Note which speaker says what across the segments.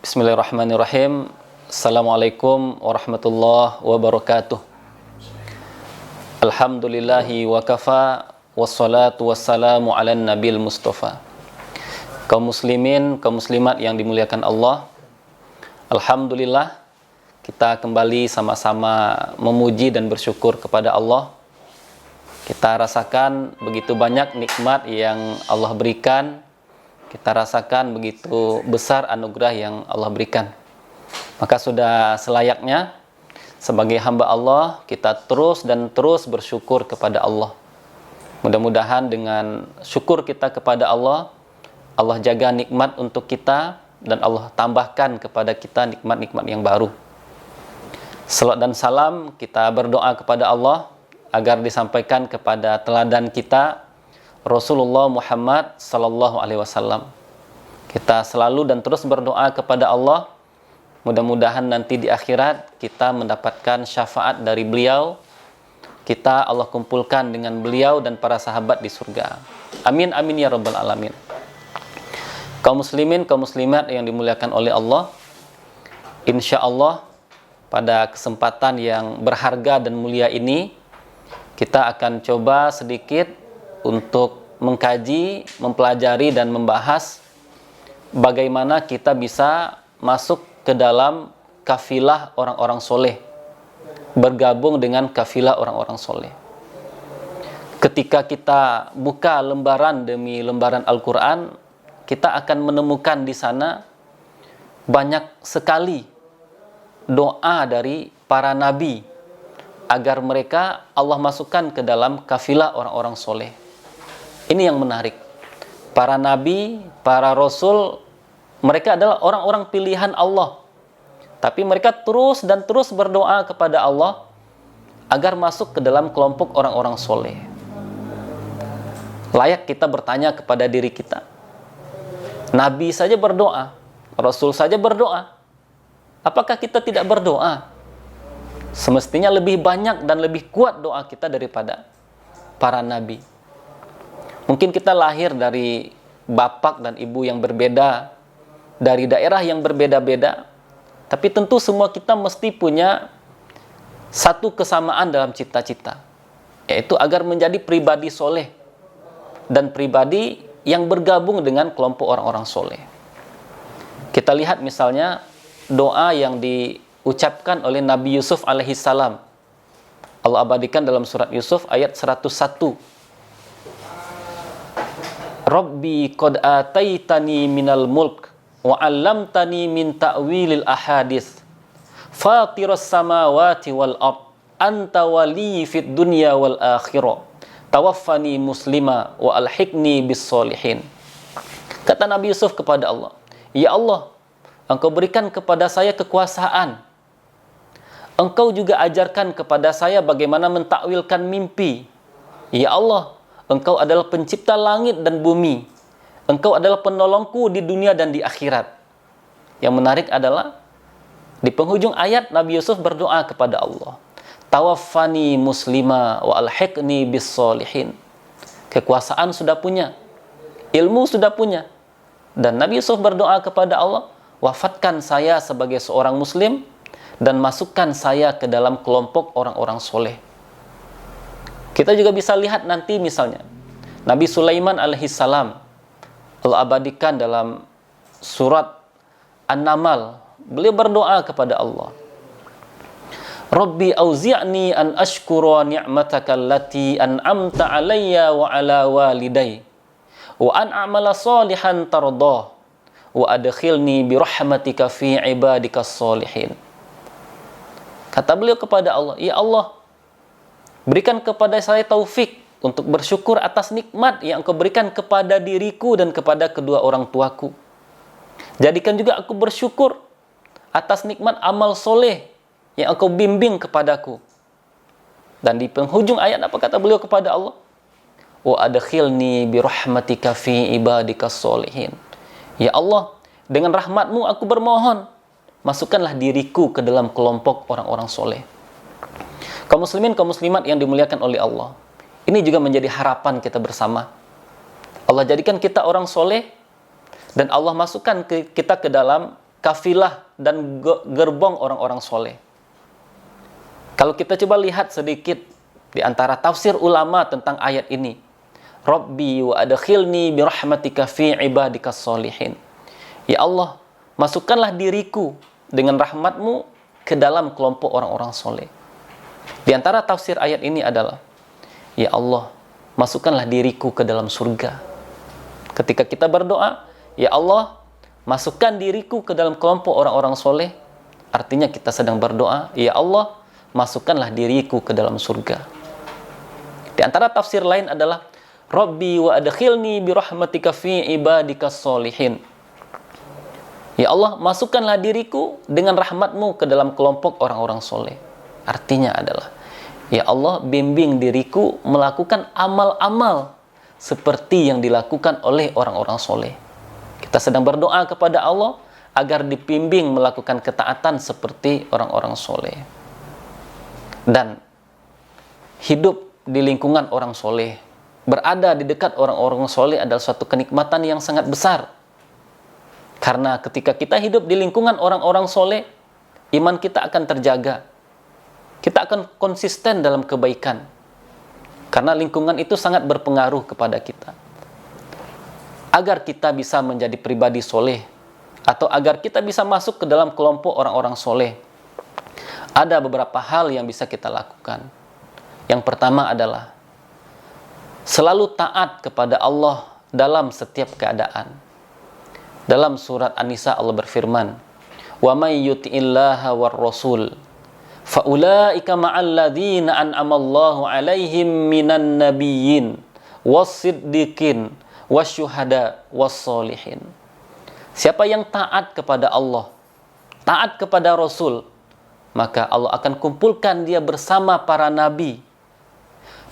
Speaker 1: Bismillahirrahmanirrahim. Assalamualaikum warahmatullahi wabarakatuh. Alhamdulillahi wa kafa, wassalatu wassalamu ala nabil mustafa. Kaum muslimin, kaum muslimat yang dimuliakan Allah, alhamdulillah kita kembali sama-sama memuji dan bersyukur kepada Allah. Kita rasakan begitu banyak nikmat yang Allah berikan. Kita rasakan begitu besar anugerah yang Allah berikan. Maka sudah selayaknya sebagai hamba Allah kita terus dan terus bersyukur kepada Allah. Mudah-mudahan dengan syukur kita kepada Allah, Allah jaga nikmat untuk kita dan Allah tambahkan kepada kita nikmat-nikmat yang baru. Salawat dan salam kita berdoa kepada Allah agar disampaikan kepada teladan kita Rasulullah Muhammad sallallahu alaihi wasallam. Kita selalu dan terus berdoa kepada Allah, mudah-mudahan nanti di akhirat kita mendapatkan syafaat dari beliau. Kita Allah kumpulkan dengan beliau dan para sahabat di surga. Amin amin ya rabbal alamin. Kaum muslimin, kaum muslimat yang dimuliakan oleh Allah, insya Allah pada kesempatan yang berharga dan mulia ini kita akan coba sedikit untuk mengkaji, mempelajari dan membahas bagaimana kita bisa masuk ke dalam kafilah orang-orang soleh, bergabung dengan kafilah orang-orang soleh. Ketika kita buka lembaran demi lembaran Al-Quran, kita akan menemukan di sana banyak sekali doa dari para nabi agar mereka Allah masukkan ke dalam kafilah orang-orang soleh. Ini yang menarik. Para nabi, para rasul, mereka adalah orang-orang pilihan Allah. Tapi mereka terus dan terus berdoa kepada Allah agar masuk ke dalam kelompok orang-orang soleh. Layak kita bertanya kepada diri kita. Nabi saja berdoa, rasul saja berdoa. Apakah kita tidak berdoa? Semestinya lebih banyak dan lebih kuat doa kita daripada para nabi. Mungkin kita lahir dari bapak dan ibu yang berbeda, dari daerah yang berbeda-beda, tapi tentu semua kita mesti punya satu kesamaan dalam cita-cita, yaitu agar menjadi pribadi soleh dan pribadi yang bergabung dengan kelompok orang-orang soleh. Kita lihat misalnya doa yang diucapkan oleh Nabi Yusuf alaihissalam. Allah abadikan dalam surat Yusuf ayat 101. Rabbi qad ataitani minal mulk wa 'allamtani min ta'wilil ahadits fatiras samawati wal ard anta wali fid dunya wal akhirah tawaffani muslima wa alhiqni bis solihin. Kata Nabi Yusuf kepada Allah, ya Allah, Engkau berikan kepada saya kekuasaan. Engkau juga ajarkan kepada saya bagaimana mentakwilkan mimpi. Ya Allah, Engkau adalah pencipta langit dan bumi. Engkau adalah penolongku di dunia dan di akhirat. Yang menarik adalah di penghujung ayat Nabi Yusuf berdoa kepada Allah. Tawaffani muslima wa alhiqni bis solihin. Kekuasaan sudah punya, ilmu sudah punya. Dan Nabi Yusuf berdoa kepada Allah, wafatkan saya sebagai seorang muslim dan masukkan saya ke dalam kelompok orang-orang soleh. Kita juga bisa lihat nanti misalnya Nabi Sulaiman alaihissalam, Allah abadikan dalam surat An-Naml, beliau berdoa kepada Allah, Rabbi auzi'ni an ashkura ni'mataka allati an'amta alayya wa ala waliday wa an a'mala salihan tardah wa adkhilni bi rahmatika fi ibadikas solihin. Kata beliau kepada Allah, ya Allah, berikan kepada saya taufik untuk bersyukur atas nikmat yang Engkau berikan kepada diriku dan kepada kedua orang tuaku. Jadikan juga aku bersyukur atas nikmat amal soleh yang Engkau bimbing kepadaku. Dan di penghujung ayat apa kata beliau kepada Allah? Wa adkhilni bi rahmatika fi ibadikas solihin. Ya Allah, dengan rahmat-Mu aku bermohon, masukkanlah diriku ke dalam kelompok orang-orang soleh. Kaum muslimin, kaum muslimat yang dimuliakan oleh Allah, ini juga menjadi harapan kita bersama. Allah jadikan kita orang soleh dan Allah masukkan kita ke dalam kafilah dan gerbong orang-orang soleh. Kalau kita coba lihat sedikit di antara tafsir ulama tentang ayat ini, Rabbi wa adkhilni birahmatika fi ibadikas solihin. Ya Allah, masukkanlah diriku dengan rahmatmu ke dalam kelompok orang-orang soleh. Di antara tafsir ayat ini adalah, ya Allah, masukkanlah diriku ke dalam surga. Ketika kita berdoa, ya Allah, masukkan diriku ke dalam kelompok orang-orang soleh, artinya kita sedang berdoa, ya Allah, masukkanlah diriku ke dalam surga. Di antara tafsir lain adalah, Rabbi wa adkhilni birahmatika fi ibadikas solihin. Ya Allah, masukkanlah diriku dengan rahmatmu ke dalam kelompok orang-orang soleh. Artinya adalah, ya Allah, bimbing diriku melakukan amal-amal seperti yang dilakukan oleh orang-orang soleh. Kita sedang berdoa kepada Allah agar dibimbing melakukan ketaatan seperti orang-orang soleh. Dan hidup di lingkungan orang soleh, berada di dekat orang-orang soleh adalah suatu kenikmatan yang sangat besar. Karena ketika kita hidup di lingkungan orang-orang soleh, iman kita akan terjaga. Kita akan konsisten dalam kebaikan. Karena lingkungan itu sangat berpengaruh kepada kita. Agar kita bisa menjadi pribadi soleh, atau agar kita bisa masuk ke dalam kelompok orang-orang soleh, ada beberapa hal yang bisa kita lakukan. Yang pertama adalah selalu taat kepada Allah dalam setiap keadaan. Dalam surat An-Nisa Allah berfirman, "Wa may yuti'illaha war rasul fa ulaika ma'al ladzina an'amallahu 'alaihim minan nabiyyin was-siddiqin wasyuhada was-solihin." Siapa yang taat kepada Allah, taat kepada Rasul, maka Allah akan kumpulkan dia bersama para nabi,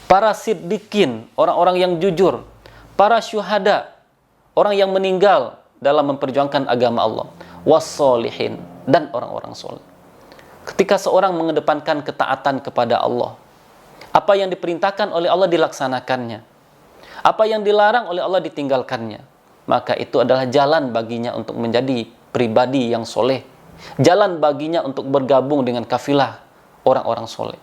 Speaker 1: para siddiqin, orang-orang yang jujur, para syuhada, orang yang meninggal dalam memperjuangkan agama Allah, was-solihin, dan orang-orang soleh. Ketika seorang mengedepankan ketaatan kepada Allah, apa yang diperintahkan oleh Allah dilaksanakannya, apa yang dilarang oleh Allah ditinggalkannya, maka itu adalah jalan baginya untuk menjadi pribadi yang soleh, jalan baginya untuk bergabung dengan kafilah orang-orang soleh.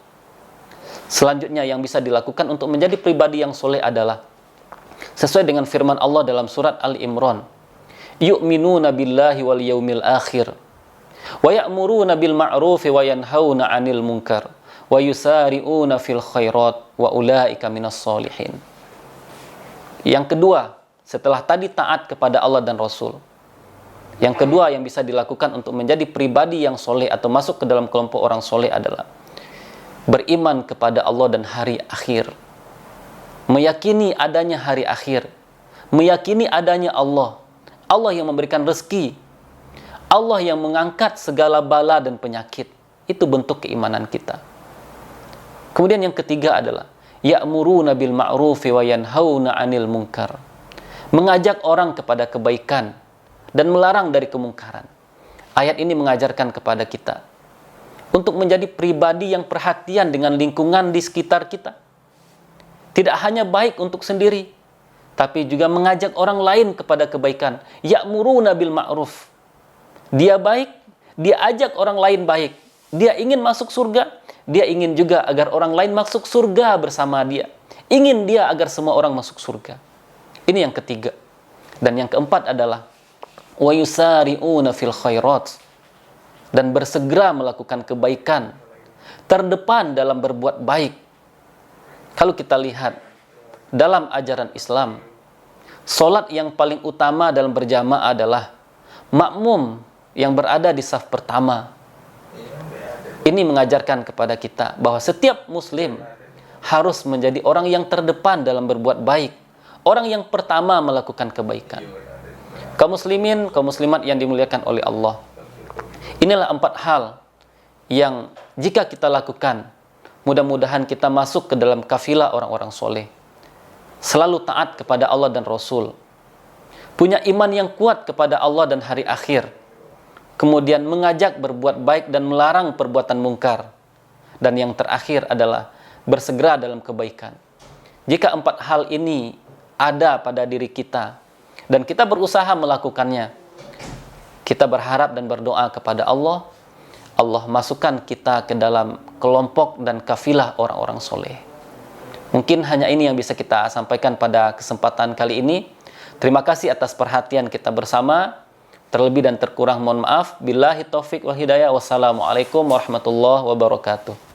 Speaker 1: Selanjutnya yang bisa dilakukan untuk menjadi pribadi yang soleh adalah sesuai dengan firman Allah dalam surat Al-Imran, yu'minuna billahi wal yaumil akhir wa ya'muruna bil ma'rufi wa yanhauna 'anil munkar wa yusari'una fil khairat wa ulaika minas solihin. Yang kedua, setelah tadi taat kepada Allah dan Rasul, yang kedua yang bisa dilakukan untuk menjadi pribadi yang soleh atau masuk ke dalam kelompok orang soleh adalah beriman kepada Allah dan hari akhir, meyakini adanya hari akhir, meyakini adanya Allah, Allah yang memberikan rezeki, Allah yang mengangkat segala bala dan penyakit. Itu bentuk keimanan kita. Kemudian yang ketiga adalah ya'muruna bil ma'rufi wa yanhauna 'anil munkar, mengajak orang kepada kebaikan dan melarang dari kemungkaran. Ayat ini mengajarkan kepada kita untuk menjadi pribadi yang perhatian dengan lingkungan di sekitar kita. Tidak hanya baik untuk sendiri, tapi juga mengajak orang lain kepada kebaikan. Ya'muruna bil ma'ruf. Dia baik, dia ajak orang lain baik. Dia ingin masuk surga, dia ingin juga agar orang lain masuk surga bersama dia. Ingin dia agar semua orang masuk surga. Ini yang ketiga. Dan yang keempat adalah wa yusari'una fil khairat, dan bersegera melakukan kebaikan, terdepan dalam berbuat baik. Kalau kita lihat dalam ajaran Islam, solat yang paling utama dalam berjamaah adalah makmum yang berada di saf pertama. Ini mengajarkan kepada kita bahwa setiap muslim harus menjadi orang yang terdepan dalam berbuat baik, orang yang pertama melakukan kebaikan. Kaum muslimin, kaum muslimat yang dimuliakan oleh Allah, inilah 4 hal yang jika kita lakukan, mudah-mudahan kita masuk ke dalam kafilah orang-orang soleh. Selalu taat kepada Allah dan Rasul, punya iman yang kuat kepada Allah dan hari akhir, kemudian mengajak berbuat baik dan melarang perbuatan mungkar, dan yang terakhir adalah bersegera dalam kebaikan. Jika 4 hal ini ada pada diri kita dan kita berusaha melakukannya, Kita berharap dan berdoa kepada Allah, Allah masukkan kita ke dalam kelompok dan kafilah orang-orang soleh. Mungkin hanya ini yang bisa kita sampaikan pada kesempatan kali ini. Terima kasih atas perhatian kita bersama. Terlebih dan terkurang mohon maaf. Billahi taufik wal hidayah. Wassalamualaikum warahmatullahi wabarakatuh.